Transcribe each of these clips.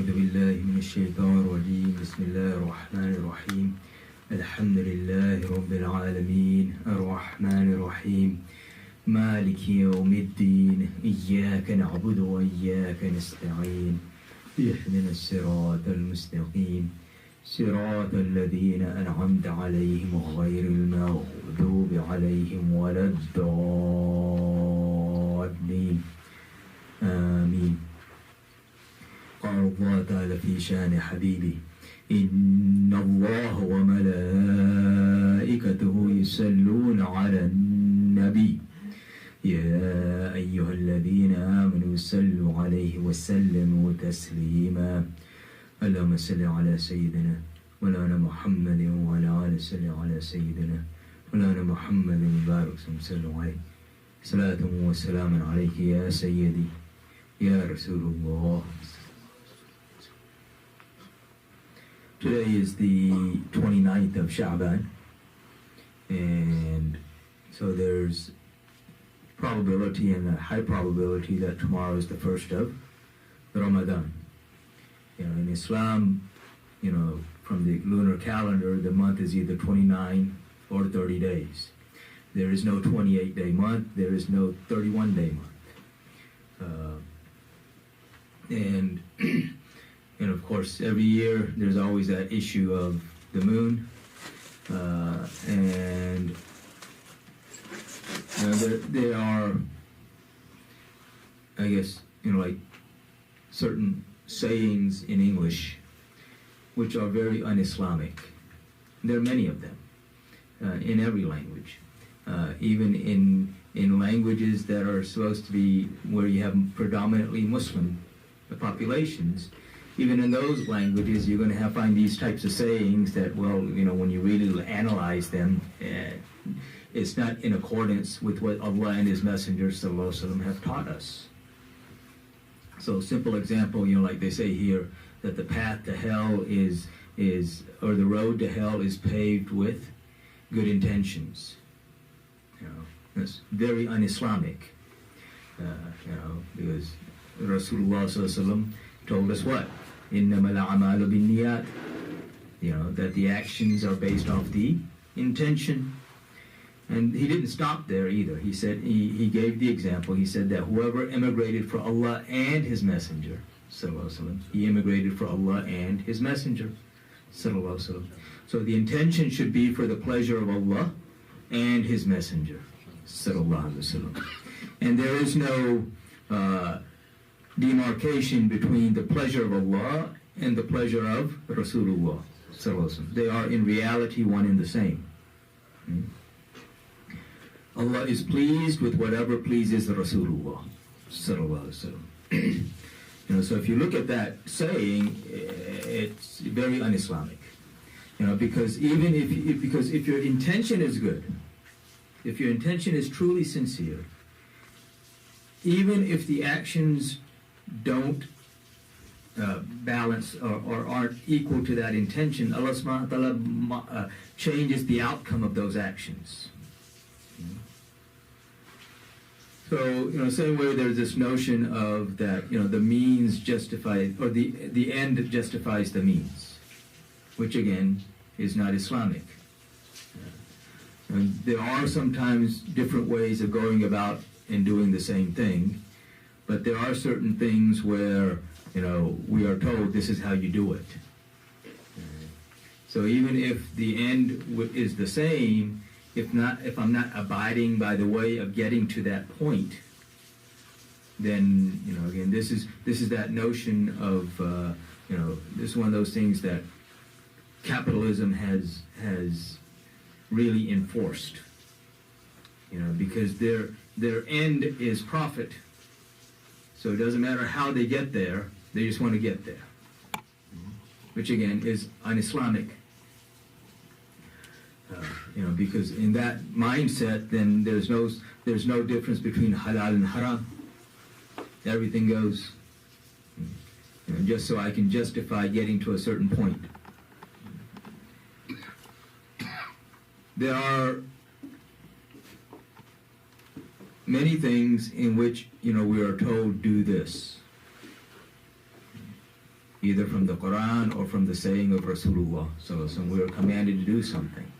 أعوذ بالله من الشيطان الرجيم بسم الله الرحمن الرحيم الحمد لله رب العالمين الرحمن الرحيم مالك يوم الدين إياك نعبد وإياك نستعين اهدنا الصراط المستقيم صراط الذين أنعمت عليهم غير المغضوب عليهم ولا الضالين آمين. قال الله تعالى في شان حبيبه إن الله وملائكته يصلون على النبي يا أيها الذين آمنوا صلوا عليه وسلموا تسليما اللهم صل على سيدنا مولانا محمد وعلى آل صل على سيدنا مولانا محمد وبارك وسلم عليه صلاة وسلام عليك يا سيدي يا رسول الله. Today is the 29th of Sha'ban, and so there's probability and a high probability that tomorrow is the first of Ramadan. In Islam, from the lunar calendar, the month is either 29 or 30 days. There is no 28-day month. There is no 31-day month. And of course, every year there's always that issue of the moon, and there are, I guess, like certain sayings in English which are very un-Islamic. There are many of them in every language, even in languages that are supposed to be where you have predominantly Muslim populations. Even in those languages, you're going to find these types of sayings that, when you really analyze them, it's not in accordance with what Allah and His Messenger sallallahu alaihi wasallam have taught us. So, simple example, like they say here, that the path to hell or the road to hell is paved with good intentions. That's very un-Islamic. Because Rasulullah sallallahu alaihi wasallam told us what? إِنَّمَا الْأَعْمَالُ بِالنِّيَّاتِ. That the actions are based off the intention. And he didn't stop there either. He said, he gave the example. He said that whoever immigrated for Allah and His Messenger, sallallahu alaihi wasallam, he immigrated for Allah and His Messenger, sallallahu alaihi wasallam. So the intention should be for the pleasure of Allah and His Messenger, sallallahu alaihi wasallam. And there is no demarcation between the pleasure of Allah and the pleasure of Rasulullah sallallahu alaihi wasallam. They are in reality one and the same. Allah is pleased with whatever pleases Rasulullah sallallahu alaihi wasallam. So if you look at that saying, it's very un-Islamic. Because if your intention is good, if your intention is truly sincere, even if the actions don't balance or aren't equal to that intention, Allah subhanahu wa ta'ala changes the outcome of those actions. So, same way there's this notion of that, the means justify, or the end justifies the means, which again is not Islamic. And there are sometimes different ways of going about and doing the same thing, but there are certain things where, we are told this is how you do it. So even if the end is the same, if I'm not abiding by the way of getting to that point, then again this is that notion of this is one of those things that capitalism has really enforced. Because their end is profit, so it doesn't matter how they get there; they just want to get there, which again is un-Islamic. Because in that mindset, then there's no difference between halal and haram. Everything goes, just so I can justify getting to a certain point. There are many things in which, we are told do this. either from the Quran or from the saying of Rasulullah. So we are commanded to do something.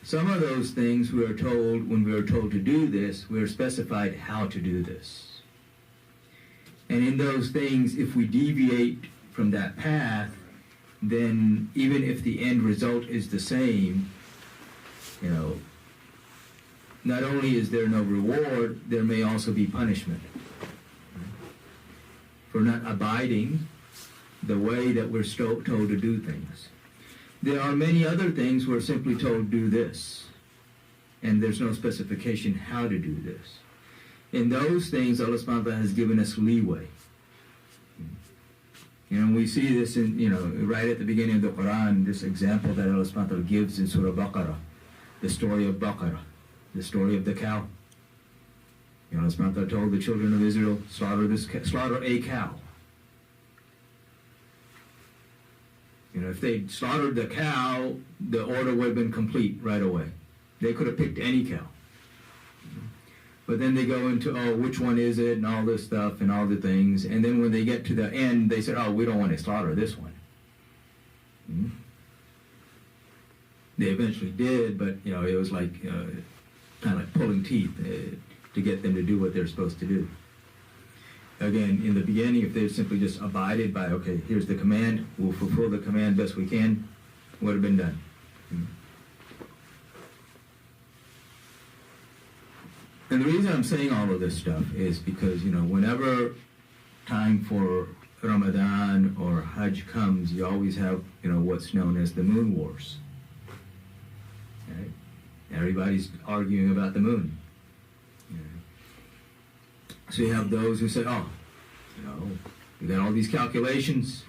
Some of those things we are told, when we are told to do this, we are specified how to do this. And in those things, if we deviate from that path, then even if the end result is the same, not only is there no reward, there may also be punishment for not abiding the way that we're told to do things. There are many other things we're simply told do this, and there's no specification how to do this. In those things, Allah subhanahu wa ta'ala has given us leeway. We see this in, right at the beginning of the Quran, this example that Allah subhanahu wa ta'ala gives in Surah Baqarah, the story of Baqarah, the story of the cow. Allah subhanahu wa ta'ala told the children of Israel, slaughter a cow. If they'd slaughtered the cow, the order would have been complete right away. They could have picked any cow. But then they go into, which one is it, and all this stuff, and all the things. And then when they get to the end, they said, we don't want to slaughter this one. They eventually did, but, it was like, kind of like pulling teeth to get them to do what they're supposed to do. Again, in the beginning, if they simply just abided by, okay, here's the command, we'll fulfill the command best we can, would have been done. And the reason I'm saying all of this stuff is because, whenever time for Ramadan or Hajj comes, you always have, what's known as the moon wars. Right? Everybody's arguing about the moon. So you have those who say, we got all these calculations,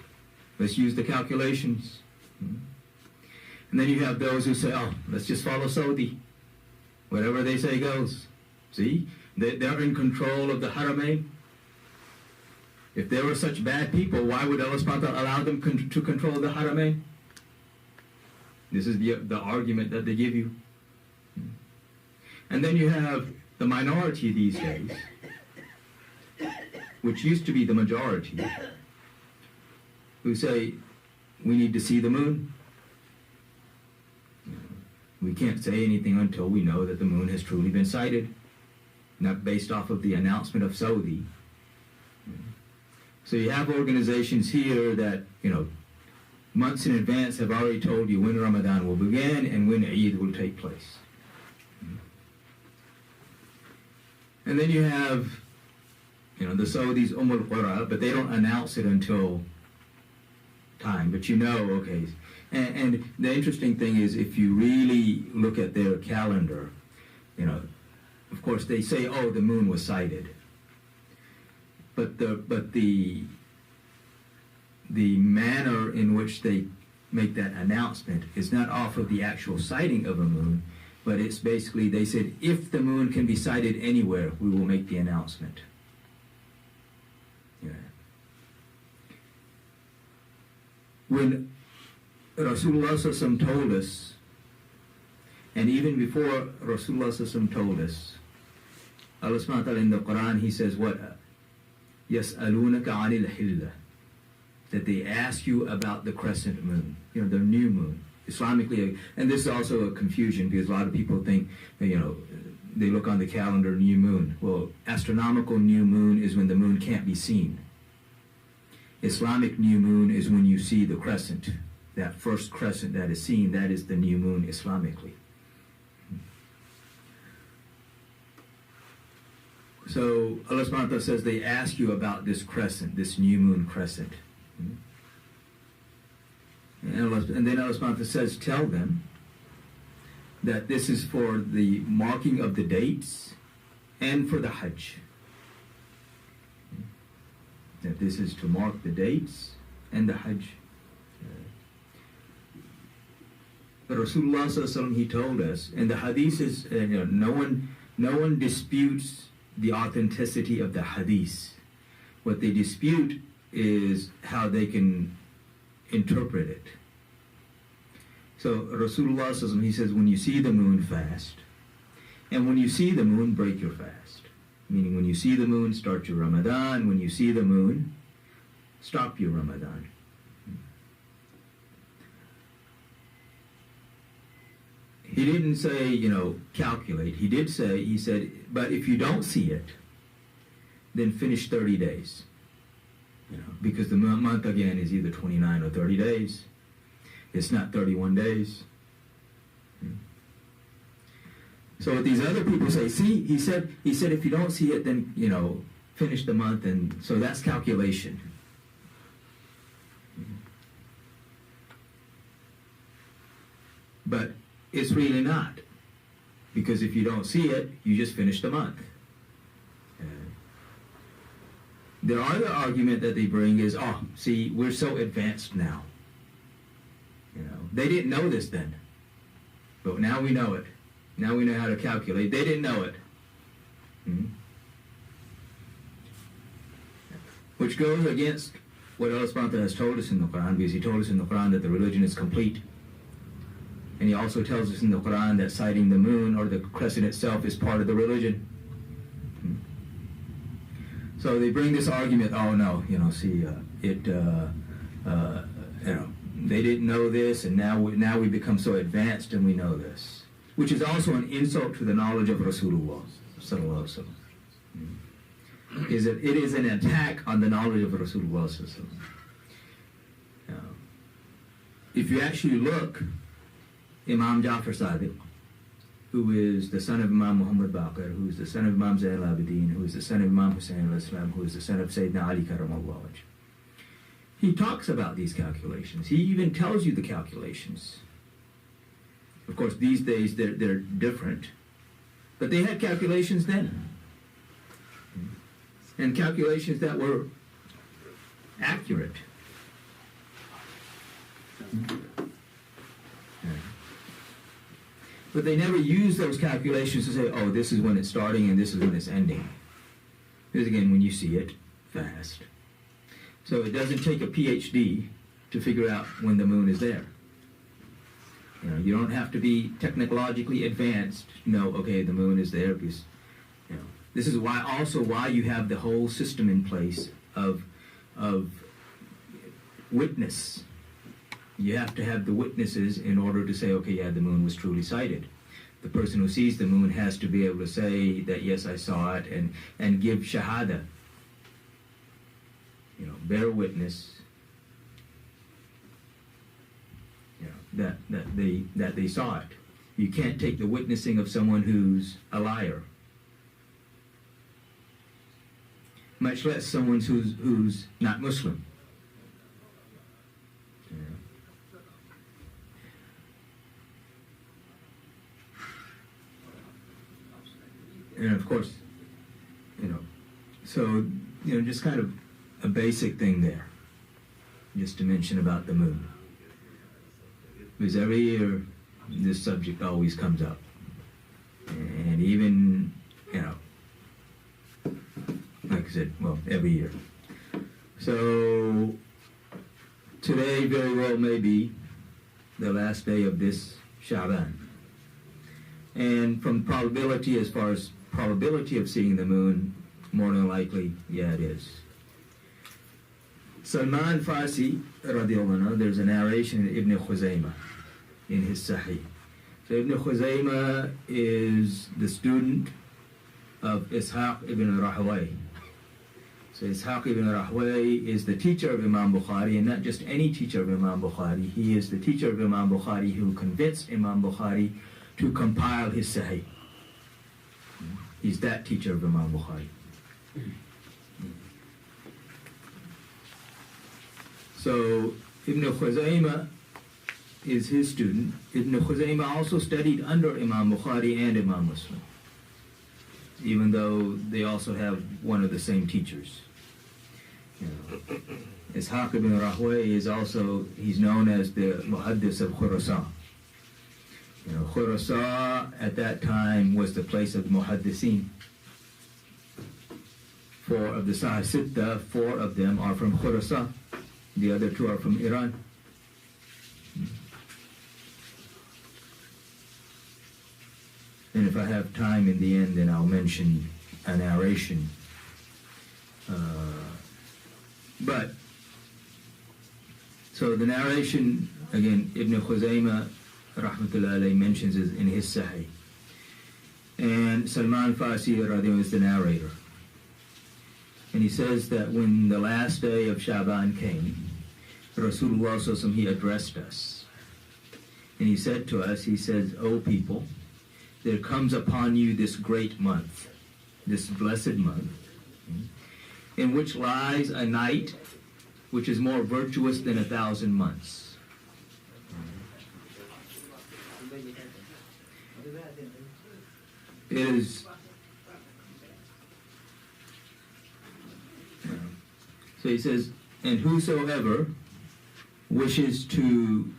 let's use the calculations. And then you have those who say, let's just follow Saudi. Whatever they say goes. See, they're in control of the Haramain. If they were such bad people, why would Allah subhanahu wa ta'ala allow them to control the Haramain? This is the argument that they give you. And then you have the minority these days, which used to be the majority, who say, we need to see the moon. We can't say anything until we know that the moon has truly been sighted, not based off of the announcement of Saudi. So you have organizations here that, months in advance have already told you when Ramadan will begin and when Eid will take place. And then you have, the Saudis, al-Qura, but they don't announce it until time. But okay. And the interesting thing is, if you really look at their calendar, of course they say, the moon was sighted. But the manner in which they make that announcement is not off of the actual sighting of a moon, but it's basically, they said, if the moon can be sighted anywhere, we will make the announcement. When Rasulullah ﷺ told us, and even before Rasulullah ﷺ told us, Allah subhanahu wa ta'ala in the Quran, He says what? يَسْأَلُونَكَ عَنِ الْحِلَّةِ, that they ask you about the crescent moon, the new moon. Islamically, and this is also a confusion because a lot of people think, they look on the calendar, new moon. Well, astronomical new moon is when the moon can't be seen. Islamic new moon is when you see the crescent. That first crescent that is seen, that is the new moon Islamically. So Allah subhanahu wa ta'ala says they ask you about this crescent, this new moon crescent. And then Allah subhanahu wa ta'ala says, tell them that this is for the marking of the dates and for the Hajj. That this is to mark the dates and the Hajj. But Rasulullah ﷺ, he told us, and the hadith is, no one disputes the authenticity of the hadith. What they dispute is how they can interpret it. So Rasulullah ﷺ, he says, when you see the moon, fast. And when you see the moon, break your fast. Meaning when you see the moon, start your Ramadan. When you see the moon, stop your Ramadan. He didn't say, calculate. He said, but if you don't see it, then finish 30 days. Because the month, again, is either 29 or 30 days. It's not 31 days. So what these other people say, see, he said if you don't see it, then, finish the month, and so that's calculation. But it's really not. Because if you don't see it, you just finish the month. The other argument that they bring is, see, we're so advanced now. They didn't know this then. But now we know it. Now we know how to calculate. They didn't know it. Which goes against what Allah subhanahu wa ta'ala has told us in the Quran, because He told us in the Quran that the religion is complete. And He also tells us in the Quran that sighting the moon or the crescent itself is part of the religion. So they bring this argument, they didn't know this, and now we become so advanced and we know this. Which is also an insult to the knowledge of Rasulullah sallallahu alaihi wasallam. It is an attack on the knowledge of Rasulullah sallallahu alaihi wasallam. If you actually look, Imam Jafar Sadiq, who is the son of Imam Muhammad Baqir, who is the son of Imam Zayn al-Abidin, who is the son of Imam Hussein al-Islam, who is the son of Sayyidina Ali Karamallah wajh. He talks about these calculations. He even tells you the calculations. Of course, these days they're different. But they had calculations then. And calculations that were accurate. But they never use those calculations to say, this is when it's starting and this is when it's ending. Because again, when you see it, fast. So it doesn't take a PhD to figure out when the moon is there. You don't have to be technologically advanced to know, okay, the moon is there, because, this is why you have the whole system in place of witness. You have to have the witnesses in order to say, okay, yeah, the moon was truly sighted. The person who sees the moon has to be able to say that, yes, I saw it, and give shahada. Bear witness. That they saw it. You can't take the witnessing of someone who's a liar. Much less someone who's not Muslim. And of course, just kind of a basic thing there, just to mention about the moon. Because every year, this subject always comes up. And even, like I said, every year. So, today very well may be the last day of this Sha'ban. And from probability, as far as probability of seeing the moon, more than likely, yeah, it is. Salman Farsi, radiallahu anhu, there's a narration in Ibn Khuzaymah in his Sahih. So Ibn Khuzaymah is the student of Ishaq ibn Rahway. So Ishaq ibn Rahway is the teacher of Imam Bukhari, and not just any teacher of Imam Bukhari. He is the teacher of Imam Bukhari who convinced Imam Bukhari to compile his Sahih. He's that teacher of Imam Bukhari. So Ibn Khuzaymah is his student. Ibn Khuzaymah also studied under Imam Bukhari and Imam Muslim, even though they also have one of the same teachers. Ishaq ibn Rahway is also, he's known as the Muhaddis of Khurasan. Khurasan at that time was the place of Muhaddisin. 4 of the Sahih Sitta, 4 of them are from Khurasan. The other 2 are from Iran. And if I have time in the end, then I'll mention a narration. So the narration, again, Ibn Khuzaymah, rahmatullahi alayhi, mentions it in his Sahih. And Salman Farsi radiallahu is the narrator. And he says that when the last day of Shaban came, Rasulullah sallallahu alaihi wasallam, he addressed us. And he said to us, he says, "O people, there comes upon you this great month, this blessed month, in which lies a night which is more virtuous than 1,000 months." It is, so he says, "And whosoever wishes to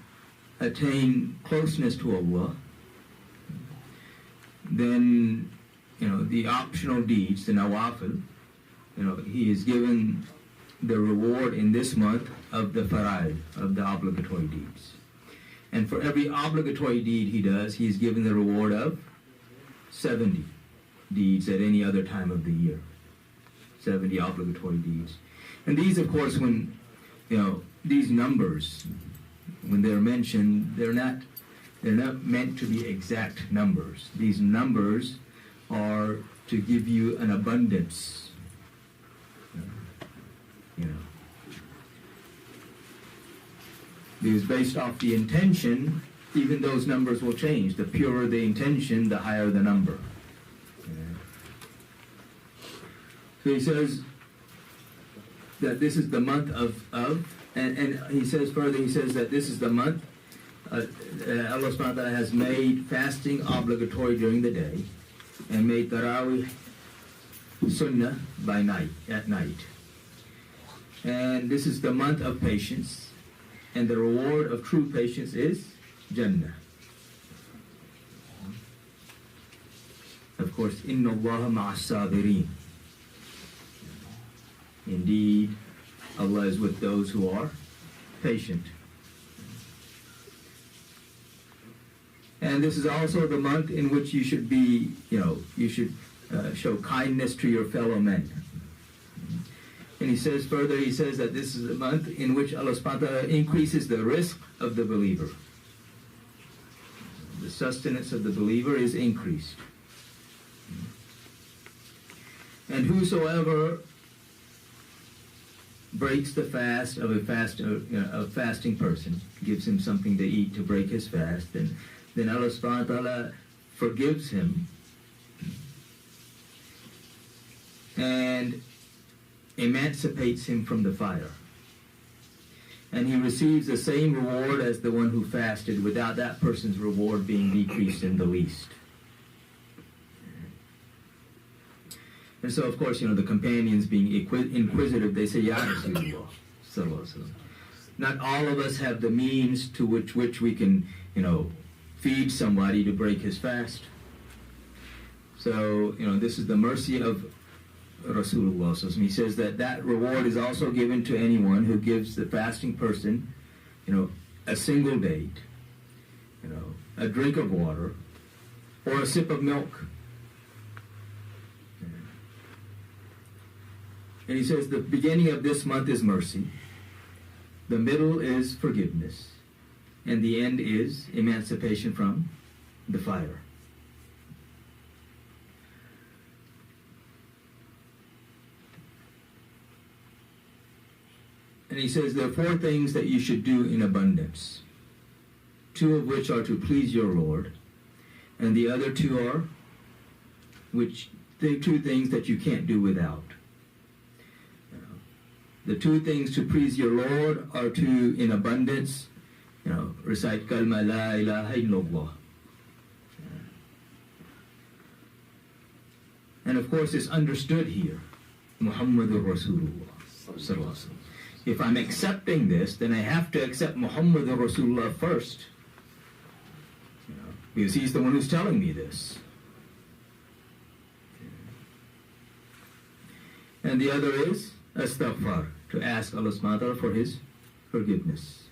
attain closeness to Allah, then, the optional deeds, the nawafil, he is given the reward in this month of the fara'id, of the obligatory deeds. And for every obligatory deed he does, he is given the reward of 70 deeds at any other time of the year. 70 obligatory deeds. And these, of course, when, these numbers, when they're mentioned, they're not meant to be exact numbers. These numbers are to give you an abundance. Because based off the intention, even those numbers will change. The purer the intention, the higher the number. So he says that this is the month of and he says further, he says that this is the month Allah subhanahu wa ta'ala has made fasting obligatory during the day and made tarawih sunnah by night, at night. And this is the month of patience, and the reward of true patience is Jannah. Of course, Inna Allah ma'as sabirin. Indeed, Allah is with those who are patient. And this is also the month in which you should be, you should show kindness to your fellow men. And he says further, he says that this is the month in which Allah subhanahu wa ta'ala increases the rizq of the believer. The sustenance of the believer is increased. And whosoever breaks the fast of a fasting person, gives him something to eat to break his fast, then Allah subhanahu wa ta'ala forgives him and emancipates him from the fire. And he receives the same reward as the one who fasted, without that person's reward being decreased in the least. And so, of course, the companions being inquisitive, they say, Ya Rasulullah, sallallahu alaihi wasallam, not all of us have the means to which we can, feed somebody to break his fast. So, this is the mercy of Rasulullah. So he says that reward is also given to anyone who gives the fasting person, a single date, a drink of water, or a sip of milk. And he says the beginning of this month is mercy, the middle is forgiveness, and the end is emancipation from the fire. And he says there are 4 things that you should do in abundance, 2 of which are to please your Lord, and the other 2 are the 2 things that you can't do without. The 2 things to please your Lord are to, in abundance, recite kalma la ilaha illallah. And of course it's understood here, Muhammadur Rasulullah sallallahu alaihi wasallam. If I'm accepting this, then I have to accept Muhammadur Rasulullah first. Because he's the one who's telling me this. And the other is astaghfar, to ask Allah subhanahu wa ta'ala for his forgiveness.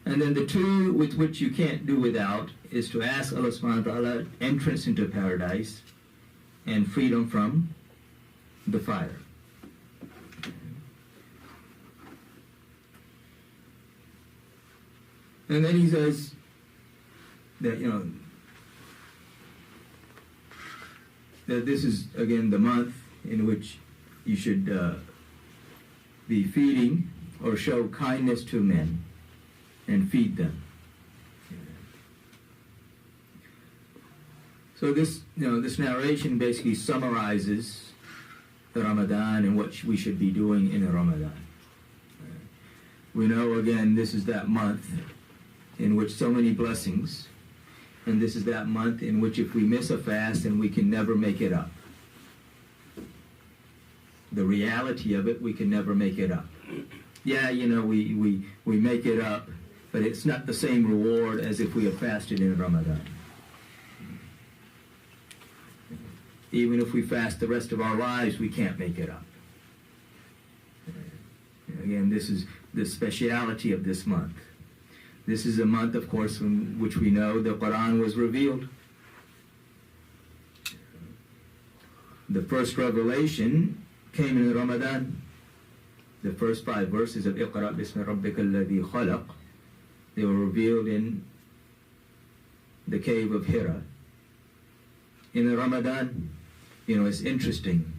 And then the 2 with which you can't do without is to ask Allah subhanahu wa ta'ala entrance into paradise and freedom from the fire. And then he says that, that this is, again, the month in which you should be feeding or show kindness to men and feed them. So this, this narration basically summarizes the Ramadan and what we should be doing in the Ramadan. We know, again, this is that month in which so many blessings, and this is that month in which if we miss a fast, then we can never make it up. The reality of it, we can never make it up. Yeah, we make it up, but it's not the same reward as if we have fasted in Ramadan. Even if we fast the rest of our lives, we can't make it up. Again, this is the speciality of this month. This is a month, of course, in which we know the Quran was revealed. The first revelation came in Ramadan. The first 5 verses of Iqra bismi rabbika alladhi khalaq, they were revealed in the cave of Hira. In Ramadan, it's interesting.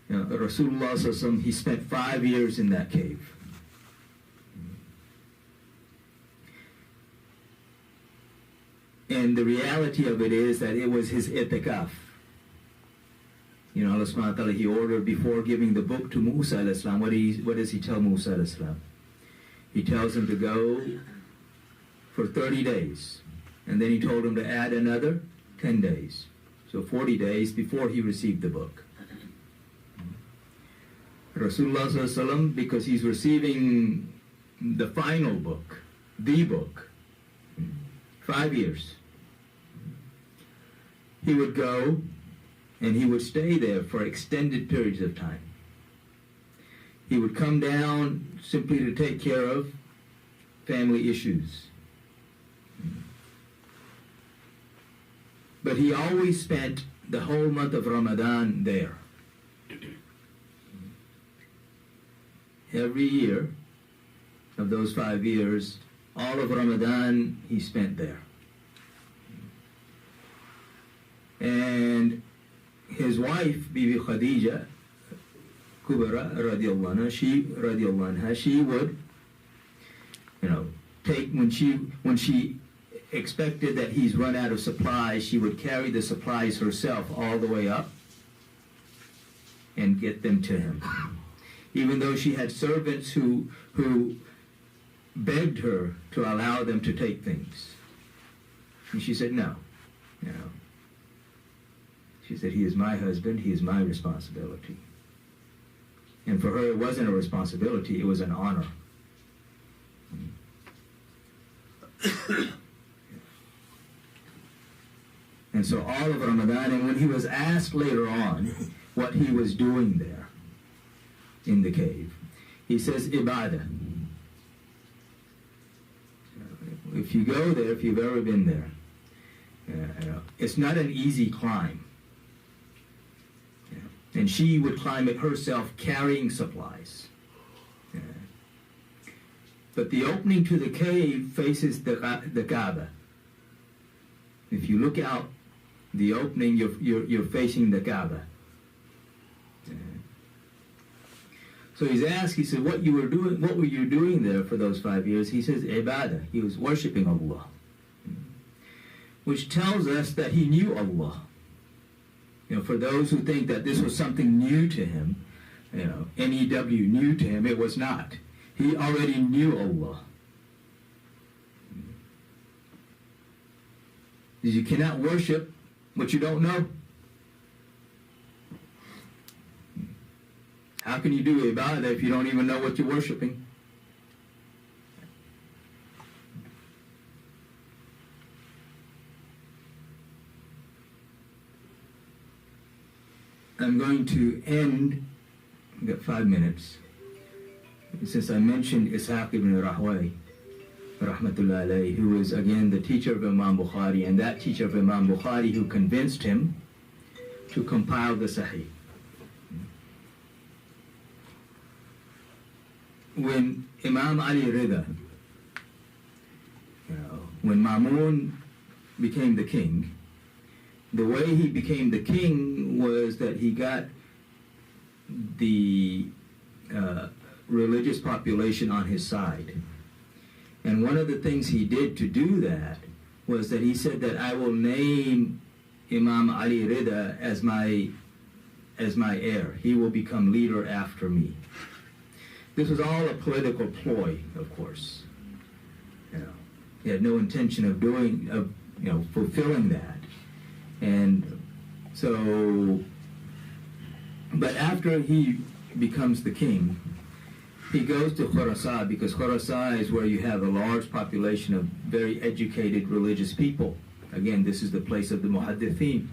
Rasulullah sallallahu alaihi wasallam, he spent 5 years in that cave. And the reality of it is that it was his itikaf. Allah subhanahu wa ta'ala, he ordered before giving the book to Musa alayhi salam, what does he tell Musa alayhi salam? He tells him to go for 30 days. And then he told him to add another 10 days. So 40 days before he received the book. Rasulullah sallallahu alaihi wasallam, because he's receiving the final book, the book, 5 years. He would go and he would stay there for extended periods of time. He would come down simply to take care of family issues. But he always spent the whole month of Ramadan there. Every year of those 5 years, all of Ramadan he spent there. And his wife, Bibi Khadija Kubra radiallahu anha, she would, take, when she expected that he's run out of supplies, she would carry the supplies herself all the way up and get them to him. Even though she had servants who begged her to allow them to take things. And she said, no. She said, he is my husband, he is my responsibility. And for her, it wasn't a responsibility, it was an honor. And so all of Ramadan, and when he was asked later on what he was doing there in the cave, he says, ibadah. If you go there, if you've ever been there, it's not an easy climb. And she would climb it herself, carrying supplies. But the opening to the cave faces the Kaaba. If you look out the opening, you're facing the Kaaba. So he's asked, he said, what were you doing there for those 5 years? He says, ibadah. He was worshiping Allah. Which tells us that he knew Allah. For those who think that this was something new to him, N-E-W, new to him, it was not. He already knew Allah. You cannot worship what you don't know. How can you do ibadah if you don't even know what you're worshiping? I'm going to end, I've got 5 minutes, since I mentioned Ishaq ibn Rahway, rahmatullah alayhi, who was again the teacher of Imam Bukhari, and that teacher of Imam Bukhari who convinced him to compile the Sahih. When Imam Ali Rida, when Ma'mun became the king, the way he became the king was that he got the religious population on his side. And one of the things he did to do that was that he said that I will name Imam Ali Rida as my heir. He will become leader after me. This was all a political ploy, of course. He had no intention of fulfilling that. And so, but after he becomes the king, he goes to Khurasan, because Khurasan is where you have a large population of very educated religious people. Again, this is the place of the Muhaddithin.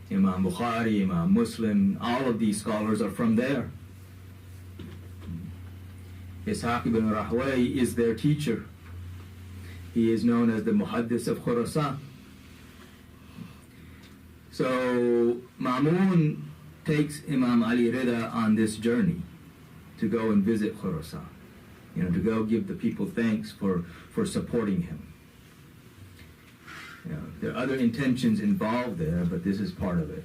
Imam Bukhari, Imam Muslim, all of these scholars are from there. Ishaq ibn Rahway is their teacher. He is known as the Muhaddis of Khurasan. So Ma'mun takes Imam Ali Rida on this journey to go and visit Khurasan, to go give the people thanks for supporting him. There are other intentions involved there, but this is part of it.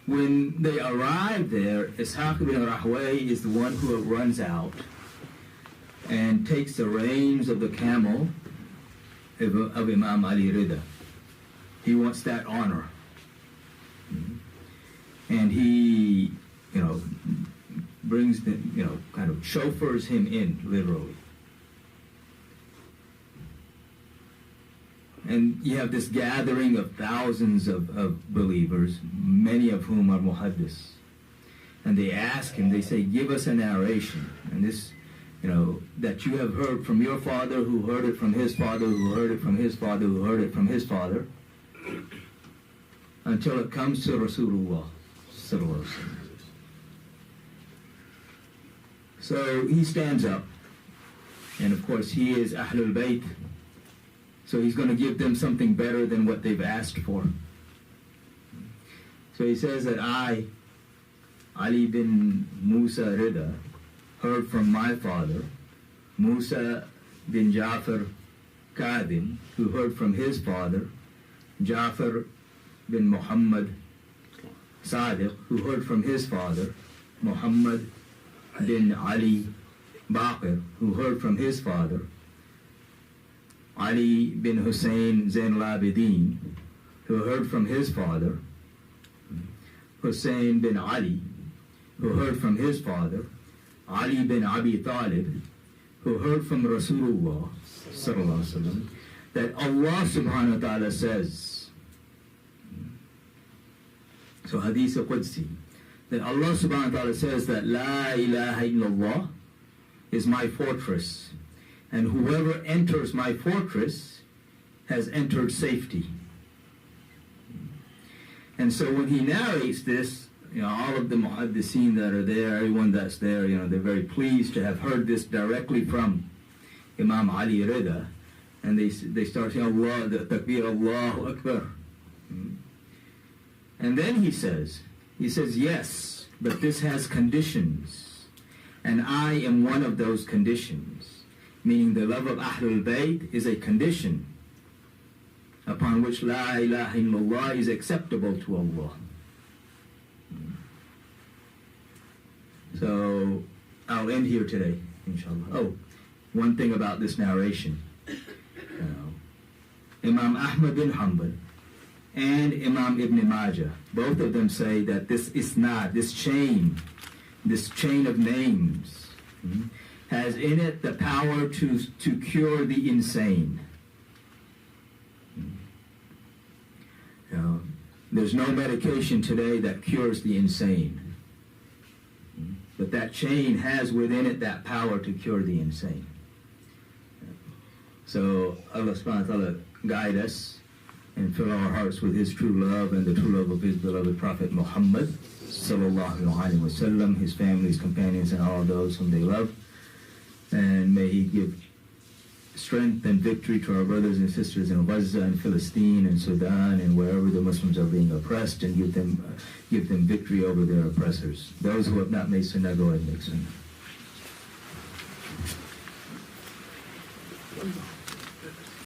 When they arrive there, Ishaq ibn Rahway is the one who runs out and takes the reins of the camel of Imam Ali Rida. He wants that honor. And he, brings the, kind of chauffeurs him in, literally. And you have this gathering of thousands of believers, many of whom are muhaddis. And they ask him, they say, give us a narration. And this, that you have heard from your father, who heard it from his father, who heard it from his father, who heard it from his father, until it comes to Rasulullah. So he stands up, and of course he is Ahlul Bayt, so he's going to give them something better than what they've asked for. So he says that I, Ali bin Musa Rida, heard from my father, Musa bin Ja'far Qadim, who heard from his father, Ja'far bin Muhammad Sadiq, who heard from his father, Muhammad bin Ali Baqir, who heard from his father, Ali bin Hussein Zain al-Abidin, who heard from his father, Hussein bin Ali, who heard from his father, Ali bin Abi Talib, who heard from Rasulullah sallallahu alaihi wasallam, that Allah subhanahu wa ta'ala says, so Hadith Qudsi, that Allah subhanahu wa ta'ala says that La ilaha illallah is my fortress, and whoever enters my fortress has entered safety. And so when he narrates this, all of the muhaddiseen that are there, everyone that's there, they're very pleased to have heard this directly from Imam Ali Rida, and they start saying Allah, the takbir, Allahu Akbar. And then he says, yes, but this has conditions, and I am one of those conditions, meaning the love of Ahlul Bayt is a condition upon which La ilaha illallah is acceptable to Allah. So I'll end here today, inshallah. Oh, one thing about this narration. Imam Ahmad bin Hanbal and Imam Ibn Majah, both of them say that this isnad, this chain of names, has in it the power to cure the insane. There's no medication today that cures the insane. But that chain has within it that power to cure the insane. So Allah subhanahu wa ta'ala guide us and fill our hearts with His true love and the true love of His beloved Prophet Muhammad sallallahu alaihi wasallam, his family, his companions, and all those whom they love. And may He give strength and victory to our brothers and sisters in Gaza and Palestine and Sudan and wherever the Muslims are being oppressed, and give them victory over their oppressors. Those who have not made sunnah, go ahead and make sunnah.